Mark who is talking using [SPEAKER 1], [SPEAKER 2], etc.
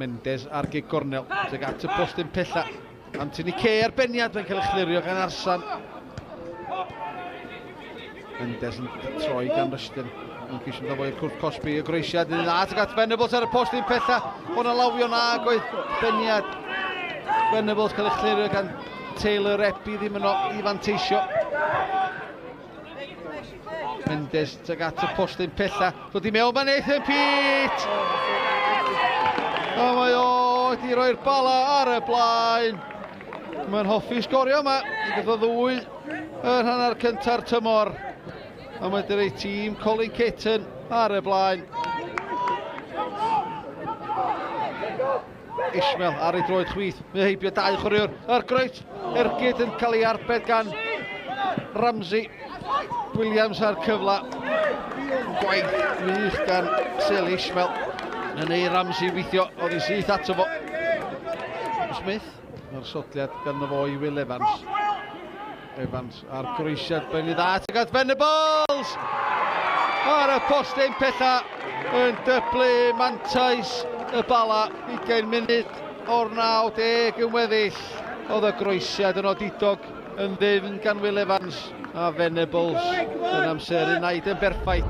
[SPEAKER 1] Mendes ar gig gornel, tuag at y postyn pella. Anthony Kay arbeniad fe'n cael ei chlirio gan Arsan. Mendes yn troi gan Rustin. Yn gysyn da fwy o Cwrt Cosby y groesiad. Yn dda, tuag at Venables ar y postyn pella. Hwna lawio na, goedd beniad. Venables cael ei chlirio gan Taylor Epi ddim yn i fanteisio. Mendes tuag at y postyn pella. Dod i mewn man Nathan Peate. A mae o wedi rhoi'r Bala ar y blaen. Mae'n hoffi sgorio yma. Gath o ddwy yn hanner cynta'r tymor. A mae dyr ei tîm Colin Kitten ar y blaen. Ishmael ar ei droed chwith. Mae'n heibio dau chwaraewr. Yr groes ergyd yn cael ei arbed gan Ramsey. Williams ar cyfla. Gwaith wych gan Sel Ishmael. Yn ei Ramsey weithio, oedd ei syth ato fo. Smith, mae'r sodliad gan fo i Will Evans. Evans ar groesiad ben i dda, tuag at Venables! Ar y postyn pella yn dyblu mantais y Bala. 20 munud o'r 90 yn weddill. Oedd y groesiad yn odidog yn ddifn gan Will Evans. A Venables yn amser yn naid yn berffaith.